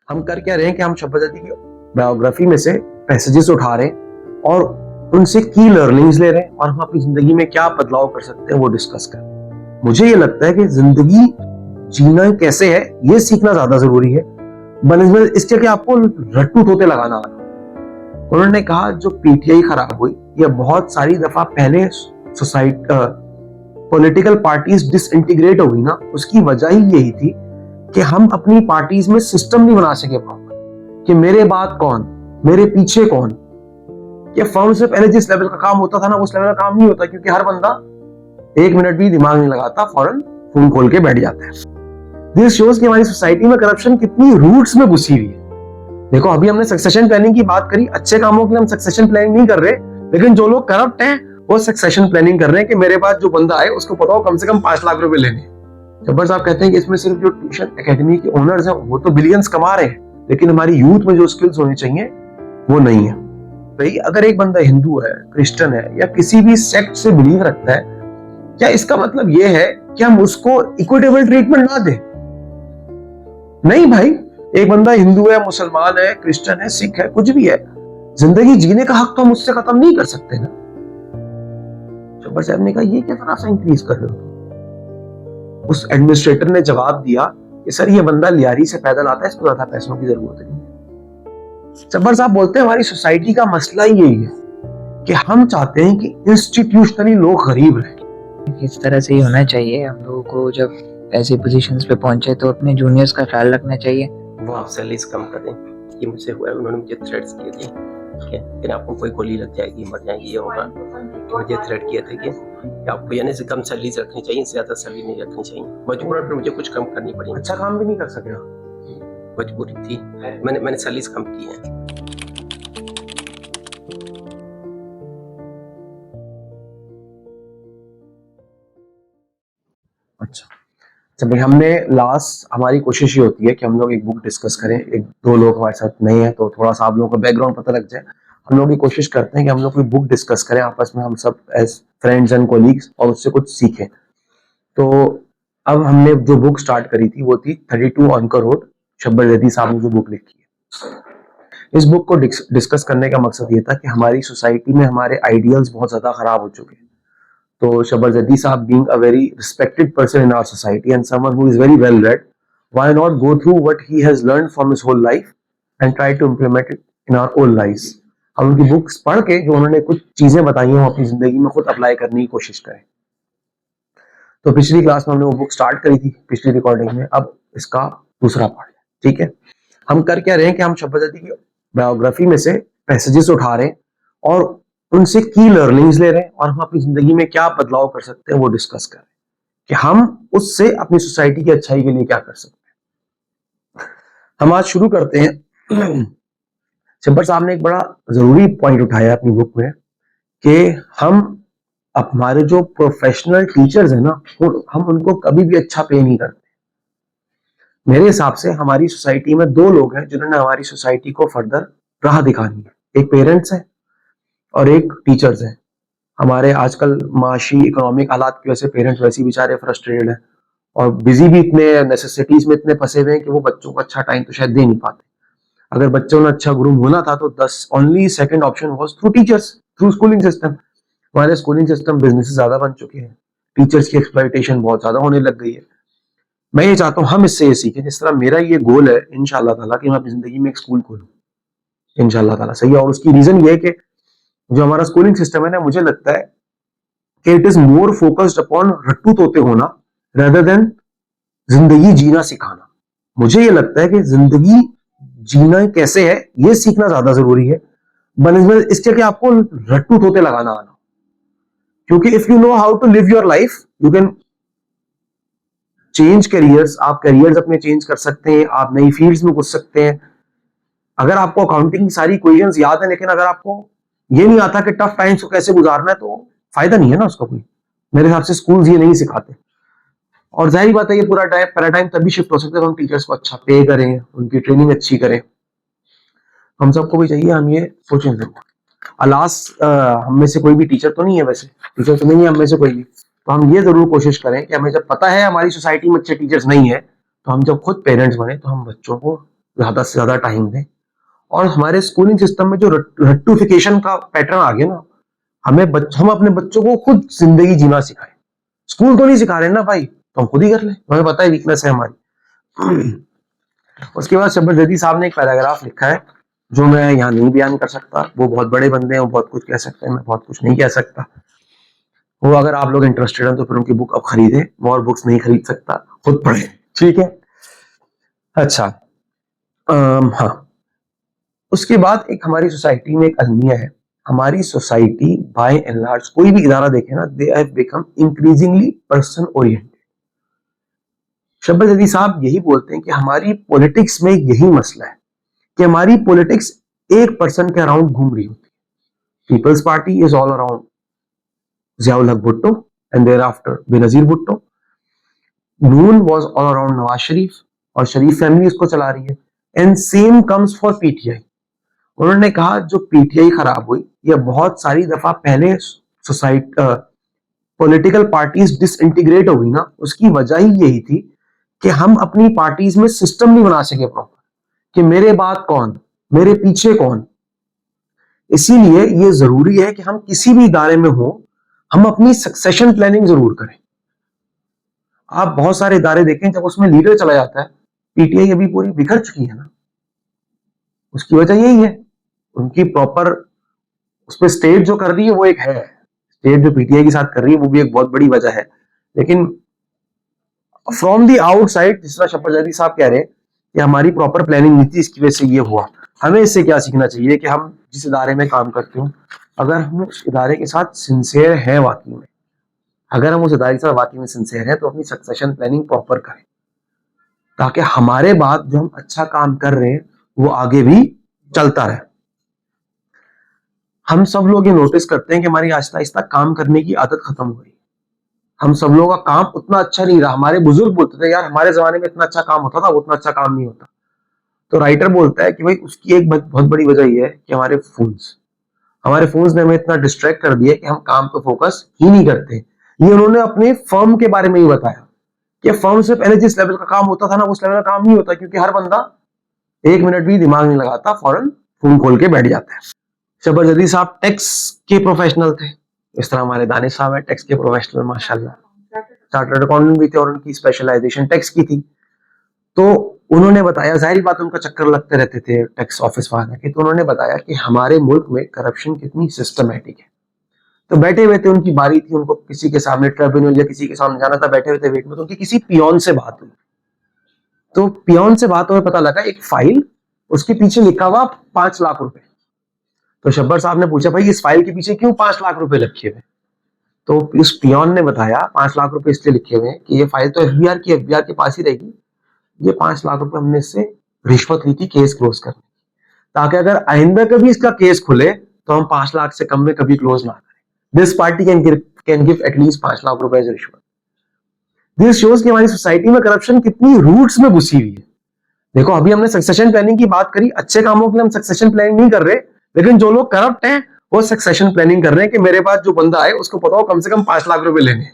हम कर क्या रहे हैं कि हम शब्बजादी की बायोग्राफी में से पैसेजेस उठा रहे हैं और उनसे की लर्निंग्स ले रहे हैं और हम अपनी जिंदगी में क्या बदलाव कर सकते हैं वो डिस्कस कर रहे हैं। मुझे ये लगता है कि जिंदगी जीना कैसे है ये सीखना ज्यादा जरूरी है बनस्बत इसके कि आपको रट्टू तोते लगाना आना। उन्होंने कहा जो पीटीआई खराब हुई या बहुत सारी दफा पहले सोसाइटी पॉलिटिकल पार्टीज डिसइंटीग्रेट हो गई ना, उसकी वजह ही यही थी कि हम अपनी पार्टीज में सिस्टम नहीं बना सके प्रॉपर कि मेरे बाद कौन, मेरे पीछे कौन। ये फर्म से पहले जिस लेवल का काम होता था ना उस लेवल का काम नहीं होता, क्योंकि हर बंदा एक मिनट भी दिमाग नहीं लगाता, फौरन फोन खोल के बैठ जाता है। दिस शोज कि हमारी सोसाइटी में करप्शन कितनी रूट्स में घुसी हुई है। देखो अभी हमने सक्सेशन प्लानिंग की बात करी, अच्छे कामों के लिए हम सक्सेशन प्लानिंग नहीं कर रहे, लेकिन जो लोग करप्ट हैं वो सक्सेशन प्लानिंग कर रहे हैं कि मेरे पास जो बंदा आए उसको पता हो कम से कम 5 लाख रुपए लेने। जब्बर साहब कहते हैं कि इसमें सिर्फ जो ट्यूशन एकेडमी के ओनर्स हैं वो तो बिलियंस कमा रहे हैं, लेकिन हमारी यूथ में जो स्किल्स होनी चाहिए वो नहीं है। भाई अगर एक बंदा हिंदू है, क्रिश्चियन है या किसी भी सेक्ट से बिलीव रखता है, क्या इसका मतलब ये है कि हम उसको इक्विटेबल ट्रीटमेंट ना दें? नहीं भाई, एक बंदा हिंदू है, मुसलमान है, क्रिश्चियन है, सिख है, कुछ भी है, जिंदगी जीने का हक तो हम उससे खत्म नहीं कर सकते ना। जब्बर साहब ने कहा ये क्या तरह से इंक्रीज कर रहे हो? उस एडमिनिस्ट्रेटर ने जवाब दिया कि सर ये बंदा लियारी से पैदल आता है, इसको ज्यादा पैसों की जरूरत नहीं। जब्बर साहब बोलते हैं हमारी सोसाइटी का मसला ही यही है कि हम चाहते हैं कि इंस्टीट्यूशनली लोग गरीब रहें। इस तरह से ही होना चाहिए। हम लोगों को जब ऐसी पोजीशंस पे पहुंचे तो अपने जूनियर्स का ख्याल रखना चाहिए। वो आप सैलरीज कम कर दें, ये मुझसे हुआ है, उन्होंने मुझे थ्रेट्स किए थे कि फिर आपको कोई गोली लग जाएगी, मर जाएगी, ये होगा। मुझे थ्रेट किए थे कि आपको यानी से कम सैलरीज रखनी चाहिए, ज्यादा सैलरी नहीं रखनी चाहिए। मजबूरन फिर मुझे कुछ कम करनी पड़ी। अच्छा काम भी नहीं कर सके, मजबूरी थी, मैंने सैलरीज कम की है। अच्छा जब भाई हमने लास्ट, हमारी कोशिश ये होती है कि हम लोग एक बुक डिस्कस करें, एक दो लोग हमारे साथ नए हैं तो थोड़ा सा आप लोगों को बैकग्राउंड पता लग जाए। हम लोग ये कोशिश करते हैं कि हम लोग कोई बुक डिस्कस करें आपस में, हम सब एज फ्रेंड्स एंड कोलीग्स, और उससे कुछ सीखें। तो अब हमने जो बुक स्टार्ट करी थी वो थी 32 ऑनकर रोड, शब्बर जैदी साहब ने जो बुक लिखी है। इस बुक को डिस्कस करने का मकसद ये था कि हमारी सोसाइटी में हमारे आइडियल्स बहुत ज्यादा खराब हो चुके हैं। तो शब्बर जैदी साहब being a very respected person in our society and someone who is very well read, why not go through what he has learned from his whole life and try to implement it in our own lives। हम उनकी books पढ़ के जो उन्होंने कुछ चीजें बताई हैं वो अपनी जिंदगी में खुद अप्लाई करने की कोशिश करें। तो पिछली क्लास में हमने वो बुक स्टार्ट करी थी, पिछली रिकॉर्डिंग में, अब इसका दूसरा पार्ट है। ठीक है, हम कर क्या रहे हैं कि हम शब्बर जैदी की बायोग्राफी में से पैसेजेस उठा रहे हैं और उनसे की लर्निंग्स ले रहे हैं और हम अपनी जिंदगी में क्या बदलाव कर सकते हैं वो डिस्कस कर रहे हैं कि हम उससे अपनी सोसाइटी की अच्छाई के लिए क्या कर सकते हैं। हम आज शुरू करते हैं। शब्बर साहब ने एक बड़ा जरूरी पॉइंट उठाया अपनी बुक में कि हम हमारे जो प्रोफेशनल टीचर्स हैं ना, हम उनको कभी भी अच्छा पे नहीं करते। मेरे हिसाब से हमारी सोसाइटी में दो लोग हैं जिन्होंने हमारी सोसाइटी को फर्दर राह दिखानी है, एक पेरेंट्स है और एक टीचर्स हैं। हमारे आजकल माशी इकोनॉमिक हालात की वजह से पेरेंट्स वैसे ही बेचारे फ्रस्ट्रेटेड हैं और बिजी भी इतने नेसेसिटीज में इतने फंसे हुए हैं कि वो बच्चों को अच्छा टाइम तो शायद दे नहीं पाते। अगर बच्चों ने अच्छा ग्रूम होना था तो only second option was through teachers, through schooling system. हमारे स्कूलिंग सिस्टम बिजनेस ज्यादा बन चुके हैं, टीचर्स की एक्सप्लॉयटेशन बहुत ज्यादा होने लग गई है। मैं ये चाहता हूँ हम इससे ये सीखें, जिस तरह मेरा ये गोल है इंशाल्लाह ताला कि मैं अपनी जिंदगी में एक स्कूल खोलूं इंशाल्लाह ताला, सही है। और उसकी रीजन ये है कि जो हमारा स्कूलिंग सिस्टम है ना, मुझे लगता है कि it is more focused upon रट्टू तोते होना रेदर देन जिंदगी जीना सिखाना। मुझे ये लगता है कि जिंदगी जीना कैसे है ये सीखना ज्यादा जरूरी है बनस्बत इसके कि आपको रट्टू तोते लगाना आना। क्योंकि if you know how to live your life you can change careers, आप करियर्स अपने चेंज कर सकते हैं, आप नई फील्ड्स में घुस सकते हैं। अगर आपको अकाउंटिंग की सारी इक्वेशंस याद है लेकिन अगर आपको ये नहीं आता कि टफ टाइम्स को कैसे गुजारना है तो फायदा नहीं है ना उसका कोई। मेरे हिसाब से स्कूल्स ये नहीं सिखाते। और जाहिर बात है ये पूरा पैराडाइम तभी शिफ्ट हो सकता है हम टीचर्स को अच्छा पे करें, उनकी ट्रेनिंग अच्छी करें। हम सबको भी चाहिए, हम ये सोचें जरूर। अलास हम में से कोई भी टीचर तो नहीं है, वैसे टीचर तो नहीं है हम में से कोई भी, तो हम ये जरूर कोशिश करें कि हमें जब पता है हमारी सोसाइटी में अच्छे टीचर्स नहीं है तो हम जब खुद पेरेंट्स बने तो हम बच्चों को ज्यादा से ज्यादा टाइम दें। और हमारे स्कूलिंग सिस्टम में जो रट्टूफिकेशन का पैटर्न आ गया ना, हम अपने बच्चों को खुद जिंदगी जीना सिखाएं। स्कूल तो नहीं सिखा रहे ना भाई, तो हम खुद ही कर लें, हमें पता है वीकनेस है हमारी। उसके बाद शब्बीर जैदी साहब ने एक पैराग्राफ लिखा है जो मैं यहाँ नहीं बयान कर सकता, वो बहुत बड़े बंदे हैं, वो बहुत कुछ कह सकते हैं, मैं बहुत कुछ नहीं कह सकता। वो अगर आप लोग इंटरेस्टेड हैं तो फिर उनकी बुक अब खरीदें, मैं और बुक्स नहीं खरीद सकता, खुद पढ़ें, ठीक है। अच्छा, हाँ, उसके बाद एक हमारी सोसाइटी में एक अलमिया है, हमारी सोसाइटी बाय एंड लार्ज कोई भी इदारा देखे ना, they have become increasingly person oriented. Shabbir Zaidi साहब यही बोलते हैं कि हमारी पॉलिटिक्स में यही मसला है कि हमारी पॉलिटिक्स एक पर्सन के अराउंड घूम रही होती है। Peoples Party is all around Ziaul Haq Bhutto and thereafter Benazir Bhutto. Noon was all around Nawaz Sharif और शरीफ फैमिली इसको चला रही है। And same comes for PTI. उन्होंने कहा जो पीटीआई खराब हुई, या बहुत सारी दफा पहले सोसाइटी पॉलिटिकल पार्टीज डिसइंटीग्रेट हो गई ना, उसकी वजह ही यही थी कि हम अपनी पार्टीज में सिस्टम नहीं बना सके प्रॉपर, कि मेरे बाद कौन, मेरे पीछे कौन। इसीलिए ये जरूरी है कि हम किसी भी इदारे में हो, हम अपनी सक्सेशन प्लानिंग जरूर करें। आप बहुत सारे इदारे देखें, जब उसमें लीडर चला जाता है, पीटीआई अभी पूरी बिखर चुकी है ना, उसकी वजह यही है, उनकी प्रॉपर उस पर स्टेट जो कर रही है वो एक है, स्टेट जो पीटीआई के साथ कर रही है वो भी एक बहुत बड़ी वजह है। लेकिन फ्रॉम दी आउटसाइड, जिस तरह शब्बीर जैदी साहब कह रहे हैं कि हमारी प्रॉपर प्लानिंग नहीं थी, इसकी वजह से ये हुआ। हमें इससे क्या सीखना चाहिए कि हम जिस इदारे में काम करते हो, अगर हम उस इदारे के साथ सिंसियर हैं वाकई में, अगर हम उस इदारे के साथ वाकई में सिंसियर हैं, तो अपनी सक्सेशन प्लानिंग प्रॉपर करें, ताकि हमारे बाद जो हम अच्छा काम कर रहे हैं वो आगे भी चलता रहे। हम सब लोग ये नोटिस करते हैं कि हमारी आहिस्ता आहिस्ता काम करने की आदत खत्म हो गई। हम सब लोगों का काम उतना अच्छा नहीं रहा। हमारे बुजुर्ग बोलते थे यार हमारे जमाने में इतना अच्छा काम होता था, उतना अच्छा काम नहीं होता। तो राइटर बोलता है कि भाई उसकी एक बहुत बड़ी वजह यह है कि हमारे फोन्स ने हमें इतना डिस्ट्रैक्ट कर दिया कि हम काम पे फोकस ही नहीं करते। ये उन्होंने अपने फर्म के बारे में ही बताया कि फर्म से पहले जिस लेवल का काम होता था ना, उस लेवल का काम नहीं होता, क्योंकि हर बंदा 1 मिनट भी दिमाग नहीं लगाता, फौरन फोन खोल के बैठ जाता है। शब्बीर जैदी साहब टैक्स के प्रोफेशनल थे, इस तरह हमारे दानिश साहब है टैक्स के प्रोफेशनल माशाल्लाह, चार्टर्ड अकाउंटेंट भी थे और उनकी स्पेशलाइजेशन टैक्स की थी। तो उन्होंने बताया, जाहिर बात उनका चक्कर लगते रहते थे टैक्स ऑफिस वाले के, तो उन्होंने बताया कि हमारे मुल्क में करप्शन कितनी सिस्टमैटिक है। तो बैठे हुए थे, उनकी बारी थी, उनको किसी के सामने ट्रिब्यूनल या किसी के सामने जाना था, बैठे हुए थे वेट में, तो उनकी किसी पियोन से बात हुई। तो पियोन से बात हुई, पता लगा एक फाइल, उसके पीछे लिखा हुआ 5 लाख रुपए। तो शब्बीर साहब ने पूछा भाई इस फाइल के पीछे क्यों 5 लाख रुपए लिखे हुए? तो उस पियोन ने बताया 5 लाख रुपए इसलिए लिखे हुए हैं कि ये फाइल तो एफबीआर के पास ही रहेगी, ये 5 लाख रुपए हमने इससे रिश्वत ली थी केस क्लोज करने, ताकि अगर आइंदा कभी इसका केस खुले तो हम 5 लाख से कम में कभी क्लोज ना करें। This party can give at least 5 lakh रुपए एज रिश्वत। दिस शोज कि हमारी सोसाइटी में करप्शन कितनी रूट्स में घुसी हुई है। देखो अभी हमने सक्सेशन प्लानिंग की बात करी, अच्छे कामों के लिए हम सक्सेशन प्लानिंग नहीं कर रहे, लेकिन जो लोग करप्ट हैं वो सक्सेशन प्लानिंग कर रहे हैं कि मेरे पास जो बंदा आए उसको पता हो कम से कम 5 लाख रुपए लेने।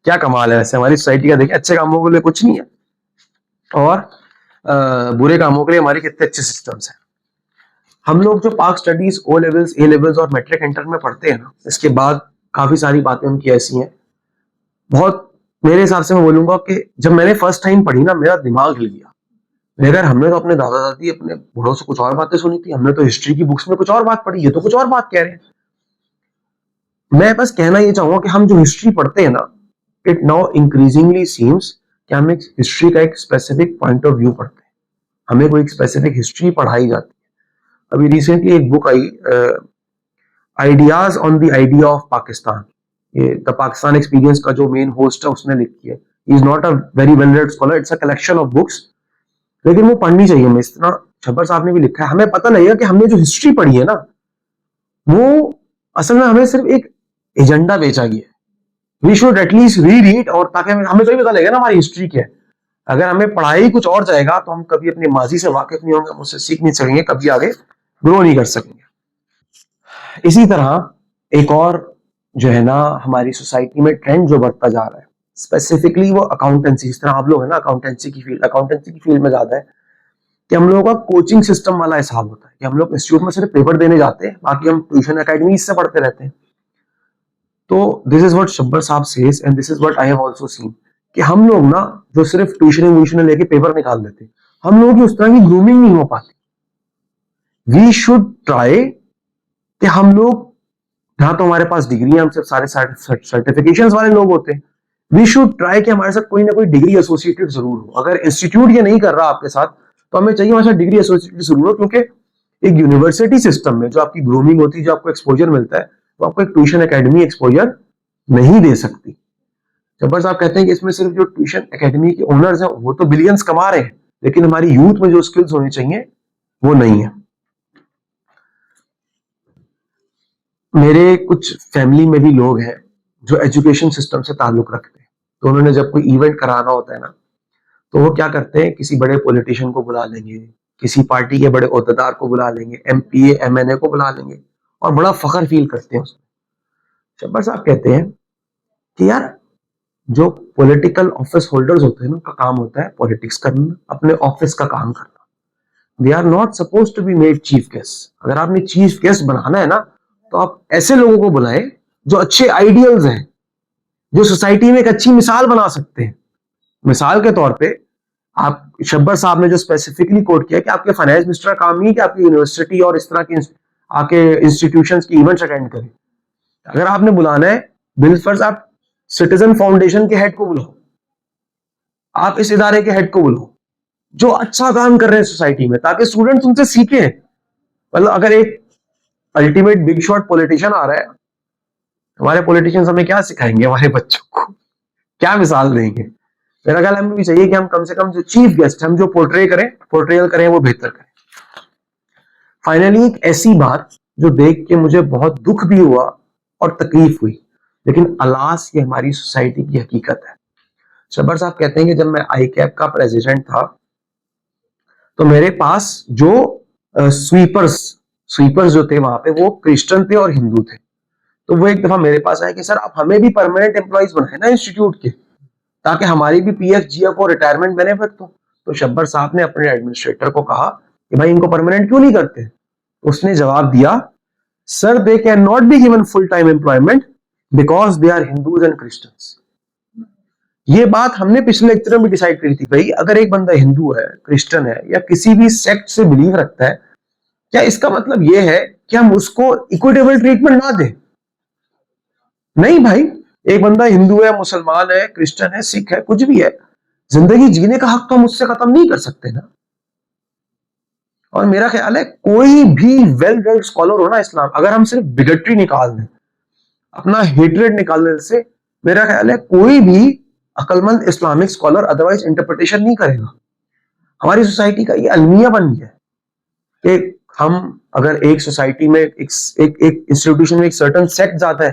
क्या कमाल है वैसे हमारी सोसाइटी का। देखिए अच्छे कामों के लिए कुछ नहीं है और बुरे कामों के लिए हमारे कितने अच्छे सिस्टम्स हैं। हम लोग जो Pak studies O levels, A levels और मैट्रिक इंटर में पढ़ते हैं ना, इसके बाद काफी सारी बातें उनकी ऐसी हैं, बहुत मेरे हिसाब से मैं बोलूंगा कि जब मैंने फर्स्ट टाइम पढ़ी ना, मेरा दिमाग हिल गया। मगर हमने तो अपने दादा दादी, अपने बूढ़ों से कुछ और बातें सुनी थी, हमने तो हिस्ट्री की बुक्स में कुछ और बात पढ़ी, ये तो कुछ और बात कह रहे हैं। मैं बस कहना ये चाहूंगा कि हम जो हिस्ट्री पढ़ते हैं ना, इट नाउ इंक्रीजिंगली सीम्स कि हम एक हिस्ट्री का एक स्पेसिफिक पॉइंट ऑफ व्यू पढ़ते हैं, हमें कोई एक स्पेसिफिक हिस्ट्री पढ़ाई जाती है। अभी रिसेंटली एक book I, ideas on the idea of Pakistan, ये द पाकिस्तान एक्सपीरियंस का जो मेन होस्ट है उसने लिखी है। Is not a very well read scholar, it's a collection of books, लेकिन वो पढ़नी चाहिए हमें। इस तरह शब्बीर साहब ने भी लिखा है, हमें पता लगेगा कि हमने जो हिस्ट्री पढ़ी है ना, वो असल में हमें सिर्फ एक एजेंडा बेचा गया है। We should at least re read, और ताकि हमें तो ही पता लगेगा ना हमारी हिस्ट्री क्या है। अगर हमें पढ़ाई कुछ और जाएगा तो हम कभी अपने माजी से वाकिफ नहीं होंगे, हम उससे सीख नहीं सकेंगे, कभी आगे ग्रो नहीं कर सकेंगे। इसी तरह एक और जो है ना हमारी सोसाइटी में ट्रेंड जो बढ़ता जा रहा है, स्पेसिफिकली वो अकाउंटेंसी, इस तरह आप लोग है ना अकाउंटेंसी की फील्ड में ज्यादा है। कि हम लोगों का कोचिंग सिस्टम वाला हिसाब होता है कि हम लोग इंस्टीट्यूट में सिर्फ पेपर देने जाते हैं, बाकी हम ट्यूशन अकेडमी से पढ़ते रहते हैं। तो दिस इज व्हाट शब्बर साहब says and this is what I have also seen कि हम लोग ना जो सिर्फ ट्यूशन लेके पेपर निकाल देते हैं, हम लोगों की उस तरह की ग्रूमिंग नहीं हो पाती। वी शुड ट्राई कि हम लोग, यहाँ तो हमारे पास डिग्री है, हम सिर्फ सारे सर्टिफिकेशंस वाले लोग होते हैं, वी शुड ट्राई कि हमारे साथ कोई ना कोई डिग्री एसोसिएटेड जरूर हो। अगर इंस्टीट्यूट ये नहीं कर रहा आपके साथ, तो हमें चाहिए हमारे साथ डिग्री एसोसिएटेड जरूर हो, क्योंकि एक यूनिवर्सिटी सिस्टम में जो आपकी ग्रूमिंग होती है, जो आपको एक्सपोजर मिलता है, वो आपको एक ट्यूशन एकेडमी एक्सपोजर नहीं दे सकती। जब्बार साहब कहते हैं कि इसमें सिर्फ जो ट्यूशन एकेडमी के ओनर्स हैं वो तो बिलियंस कमा रहे हैं, लेकिन हमारी यूथ में जो स्किल्स होनी चाहिए वो नहीं है। मेरे कुछ फैमिली में भी लोग हैं जो एजुकेशन सिस्टम से ताल्लुक रखते हैं, तो उन्होंने जब कोई इवेंट कराना होता है ना, तो वो क्या करते हैं, किसी बड़े पॉलिटिशियन को बुला लेंगे, किसी पार्टी के बड़े ओहदेदार को बुला लेंगे, एमपीए एमएनए को बुला लेंगे, और बड़ा फख्र फील करते हैं उसमें। जब्बार साहब कहते हैं कि यार जो पॉलिटिकल ऑफिस होल्डर्स होते हैं ना, उनका काम होता है पॉलिटिक्स करना, अपने ऑफिस का काम करना। They are not suppose to be made chief guest. अगर आपने चीफ गेस्ट बनाना है ना, तो आप ऐसे लोगों को बुलाएं जो अच्छे आइडियल्स हैं, जो सोसाइटी में एक अच्छी मिसाल बना सकते हैं। मिसाल के तौर पे आप शब्बर साहब ने जो स्पेसिफिकली कोट किया कि आपके फाइनेंस मिनिस्टर का काम नहीं है कि आपकी यूनिवर्सिटी और इस तरह की आके इंस्टीट्यूशंस की इवेंट्स अटेंड करें। अगर आपने बुलाना है, बिलफर्ज आप सिटीजन फाउंडेशन के हेड को बुलाओ, आप इस इदारे के हेड को बुलाओ जो अच्छा काम कर रहे हैं सोसाइटी में, ताकि स्टूडेंट्स उनसे सीखें। मतलब अगर एक अल्टीमेट बिग शॉट पॉलिटिशियन आ रहा है, हमारे पॉलिटिशियंस हमें क्या सिखाएंगे, हमारे बच्चों को क्या मिसाल देंगे? मेरा ख्याल हमें भी चाहिए कि हम कम से कम जो चीफ गेस्ट हम जो पोर्ट्रेयल करें वो बेहतर करें। फाइनली एक ऐसी बात जो देख के मुझे बहुत दुख भी हुआ और तकलीफ हुई, लेकिन अलास ये हमारी सोसाइटी की हकीकत है। शब्बर साहब कहते हैं कि जब मैं आईकैप का प्रेसिडेंट था, तो मेरे पास जो स्वीपर्स जो थे वहां पे, वो क्रिश्चियन थे और हिंदू थे। तो वो एक दफा मेरे पास आए कि सर आप हमें भी परमानेंट एम्प्लॉइज बनाए ना इंस्टीट्यूट के, ताकि हमारी भी पीएफ जीएफ और रिटायरमेंट बेनिफिट हो। तो शब्बर साहब ने अपने एडमिनिस्ट्रेटर को कहा कि भाई इनको परमानेंट क्यों नहीं करते? उसने जवाब दिया, sir they can not be given full time employment because they are Hindus and Christians. ये बात हमने पिछले लेक्चर में भी डिसाइड करी थी। भाई अगर एक बंदा हिंदू है, क्रिश्चियन है, या किसी भी सेक्ट से बिलीव रखता है, क्या इसका मतलब यह है कि हम उसको इक्विटेबल ट्रीटमेंट ना दें? नहीं भाई, एक बंदा हिंदू है, मुसलमान है, क्रिश्चियन है, सिख है, कुछ भी है, जिंदगी जीने का हक तो हम उससे खत्म नहीं कर सकते ना। और मेरा ख्याल है कोई भी वेल रेड स्कॉलर हो ना इस्लाम, अगर हम सिर्फ बिगटरी निकाल दें, अपना हेट्रेड निकाल दें से, मेरा ख्याल है कोई भी अक्लमंद इस्लामिक स्कॉलर अदरवाइज इंटरप्रिटेशन नहीं करेगा। हमारी सोसाइटी का ये अलमिया बन गया है कि हम अगर एक सोसाइटी में एक इंस्टीट्यूशन में एक सर्टन सेक्ट जाता है,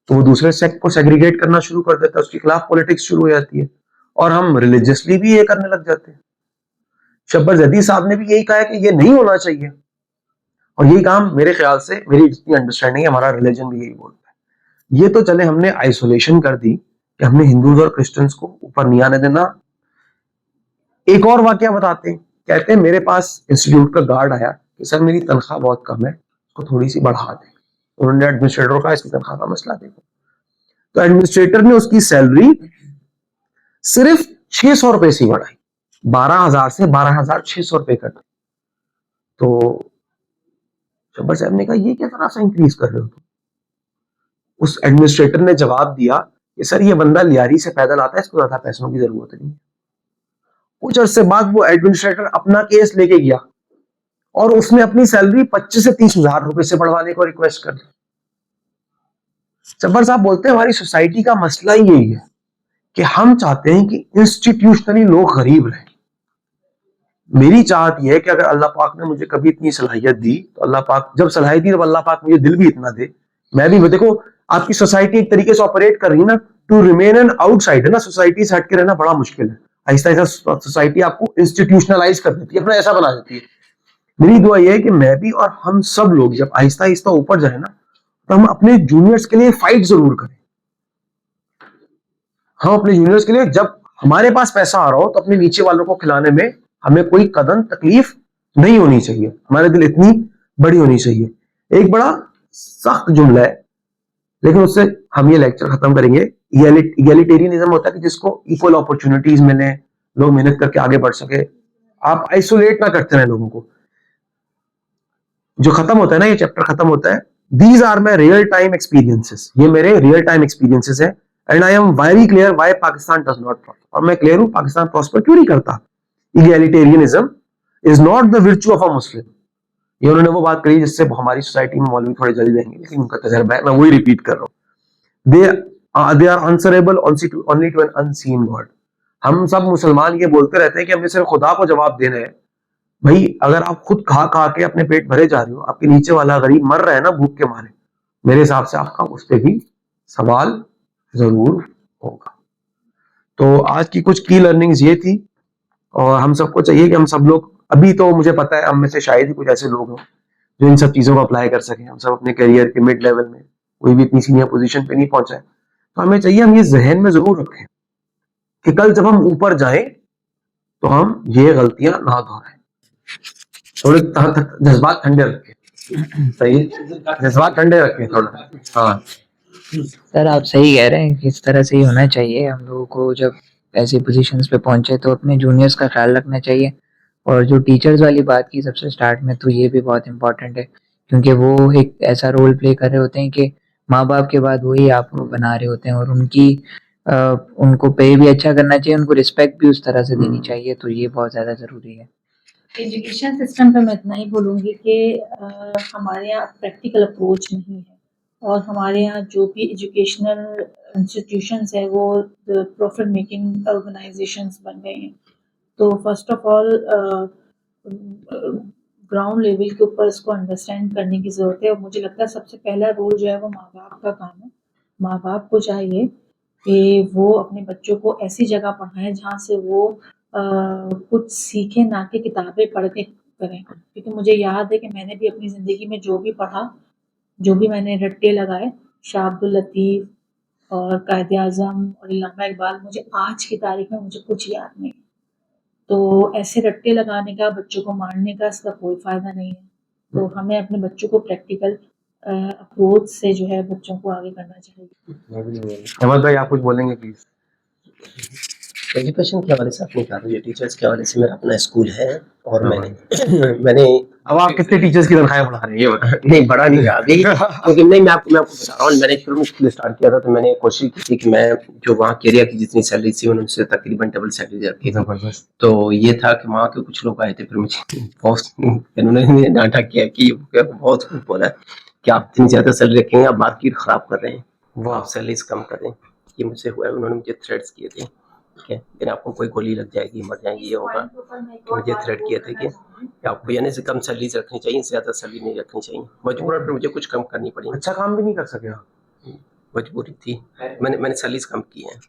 तो वो दूसरे सेक्ट को सेग्रीगेट करना शुरू कर देता है, उसके खिलाफ पॉलिटिक्स शुरू हो जाती है, और हम रिलीजियसली भी ये करने लग जाते हैं। शब्बर जदी साहब ने भी यही कहा है कि ये नहीं होना चाहिए, और यही काम मेरे ख्याल से, मेरी जितनी अंडरस्टैंडिंग है, हमारा रिलीजन भी यही बोलता है। ये तो चले हमने आइसोलेशन कर दी कि हमने हिंदूज और क्रिश्चियंस को ऊपर नहीं आने देना। एक और वाकया बताते हैं। कहते हैं मेरे पास इंस्टीट्यूट का गार्ड आया कि सर मेरी तनख्वाह बहुत कम है, उसको थोड़ी सी बढ़ा दें। उन्होंने एडमिनिस्ट्रेटर को कहा इसकी तनख्वाह का मसला देखो। तो एडमिनिस्ट्रेटर ने उसकी सैलरी सिर्फ 600 रुपए से बढ़ाई, 12,000 से 12,600 रुपए कर दी। तो शब्बर साहब ने कहा ये क्या तरह से इंक्रीज कर रहे हो तुम? उस एडमिनिस्ट्रेटर ने जवाब दिया कि सर ये बंदा लियारी से पैदल आता है, इसको ज्यादा पैसों की जरूरत नहीं। कुछ अरसे बाद वो एडमिनिस्ट्रेटर अपना केस लेके गया और उसने अपनी सैलरी 25 से 30,000 रुपए से बढ़वाने को रिक्वेस्ट कर दी। शब्बर साहब बोलते हैं हमारी सोसाइटी का मसला ही यही है कि हम चाहते हैं कि इंस्टीट्यूशनली लोग गरीब रहें। मेरी चाहत यह है कि अगर अल्लाह पाक ने मुझे कभी इतनी सलाहियत दी, तो अल्लाह पाक जब सलाहियत दी, तो अल्लाह पाक मुझे दिल भी इतना दे, मैं भी, देखो आपकी सोसाइटी एक तरीके से ऑपरेट कर रही है ना, टू रिमेन एन आउटसाइड है ना, सोसाइटी से हट के रहना बड़ा मुश्किल है। आहिस्ता आहिस्ता सोसाइटी आपको इंस्टीट्यूशनलाइज कर देती है, अपना ऐसा बना देती है। मेरी दुआ यह है कि मैं भी और हम सब लोग जब आहिस्ता आहिस्ता ऊपर जाए ना, तो हम अपने जूनियर्स के लिए फाइट जरूर करें। हम अपने जूनियर्स के लिए, जब हमारे पास पैसा आ रहा हो, तो अपने नीचे वालों को खिलाने में हमें कोई कदम तकलीफ नहीं होनी चाहिए, हमारे दिल इतनी बड़ी होनी चाहिए। एक बड़ा सख्त जुमला है, लेकिन उससे हम ये लेक्चर खत्म करेंगे। इगैलिटेरियनिज्म होता है कि जिसको इक्वल अपॉर्चुनिटीज मिले, लोग मेहनत करके आगे बढ़ सके, आप आइसोलेट ना करते रहे लोगों को। जो खत्म होता है ना, ये चैप्टर खत्म होता है, these are my real time experiences, ये मेरे रियल टाइम एक्सपीरियंसेस है, and I am very clear why Pakistan does not prosper, और मैं क्लियर हूं पाकिस्तान प्रॉस्पर क्यों नहीं करता। Egalitarianism is not the virtue of a Muslim. ये उन्होंने वो बात कही जिससे हमारी सोसाइटी में मौलवी थोड़े जल जाएंगे, लेकिन उनका तजर्बा है, मैं वही रिपीट कर रहा हूँ। They are answerable only to an unseen God. हम सब मुसलमान ये बोलते रहते हैं कि हमें सिर्फ खुदा को जवाब देना है। भाई अगर आप खुद खा खा के अपने पेट भरे जा रहे हो, आपके नीचे वाला गरीब मर रहा है ना भूख के मारे, मेरे हिसाब से आपका उस पर भी सवाल जरूर होगा। तो आज की कुछ की लर्निंग्स ये थी, और हम सबको चाहिए कि हम सब लोग, अभी तो मुझे पता है हम में से शायद ही कुछ ऐसे लोग हों जो इन सब चीजों को अप्लाई कर सकें। हम सब अपने करियर के मिड लेवल में, कोई भी इतनी सीनियर पोजीशन पे नहीं पहुंचा है, तो हमें चाहिए हम ये जहन में जरूर रखें कि कल जब हम ऊपर जाएं तो हम ये गलतियां ना दोहराएं। थोड़े जज्बात ठंडे रखें, सही, जज्बात ठंडे रखें थोड़ा। हाँ सर आप सही कह रहे हैं, इस तरह से ही होना चाहिए। हम लोगों को जब ऐसी पोजीशंस पे पहुंचे तो अपने जूनियर्स का ख्याल रखना चाहिए। और जो टीचर्स वाली बात की सबसे स्टार्ट में, तो ये भी बहुत इंपॉर्टेंट है, क्योंकि वो एक ऐसा रोल प्ले कर रहे होते हैं कि माँ बाप के बाद वही आपको बना रहे होते हैं, और उनको पे भी अच्छा करना चाहिए, उनको रिस्पेक्ट भी उस तरह से देनी चाहिए। तो ये बहुत ज़्यादा ज़रूरी है। एजुकेशन सिस्टम पे मैं इतना ही बोलूँगी कि हमारे यहाँ प्रैक्टिकल अप्रोच नहीं है, और हमारे यहाँ जो भी एजुकेशनल इंस्टीट्यूशंस है वो प्रॉफिट मेकिंग ऑर्गेनाइजेशंस बन गए हैं। तो first of all ground level के ऊपर इसको अंडरस्टैंड करने की ज़रूरत है, और मुझे लगता है सबसे पहला रोल जो है वो माँ बाप का काम है। माँ बाप को चाहिए कि वो अपने बच्चों को ऐसी जगह पढ़ाएं जहाँ से वो कुछ सीखें, ना कि किताबें पढ़ के करें। क्योंकि मुझे याद है कि मैंने भी अपनी ज़िंदगी में जो भी पढ़ा, जो भी मैंने रट्टे लगाए, शाह अब्दुल लतीफ़ और कायदे आज़म और अल्लामा इकबाल, मुझे आज की तारीख में मुझे कुछ याद नहीं। तो ऐसे रट्टे लगाने का, बच्चों को मारने का, इसका कोई फ़ायदा नहीं है। तो हमें अपने बच्चों को प्रैक्टिकल अप्रोच से जो है बच्चों को आगे करना चाहिए। अहमद भाई आप कुछ बोलेंगे प्लीज। एजुकेशन के हवाले से आपने कहा था, ये टीचर्स के हवाले से मेरा अपना स्कूल है, और मैंने अब आप कितने टीचर्स की तनख्वाहें बढ़ा रहे हैं ये बताएं। नहीं बड़ा नहीं रहा अभी, क्योंकि नहीं मैं आपको बता रहा हूँ, मैंने शुरू में स्कूल स्टार्ट किया था तो मैंने कोशिश की थी कि मैं जो वहाँ के एरिया की जितनी सैलरी थी मैंने उनसे तकरीबन डबल सैलरी रखी थी। तो ये था कि वहाँ के कुछ लोग आए थे, फिर मुझे बहुत उन्होंने डांटा किया कि बहुत बोला कि आप इतनी ज्यादा सैलरी रखेंगे, आप मार्केट खराब कर रहे हैं, वो आप सैलरीज कम करें। ये मुझसे हुआ है, उन्होंने मुझे थ्रेट्स किए थे कि फिर आपको कोई गोली लग जाएगी, मर जाएंगी, ये होगा। तो मुझे थ्रेट किए थे कि आपको यानी से कम सैलरीज रखनी चाहिए, इससे ज्यादा सैलरी नहीं रखनी चाहिए। मजबूरन फिर मुझे कुछ कम करनी पड़ी। अच्छा काम भी नहीं कर सके आप? मजबूरी थी, मैंने सैलरीज कम की हैं।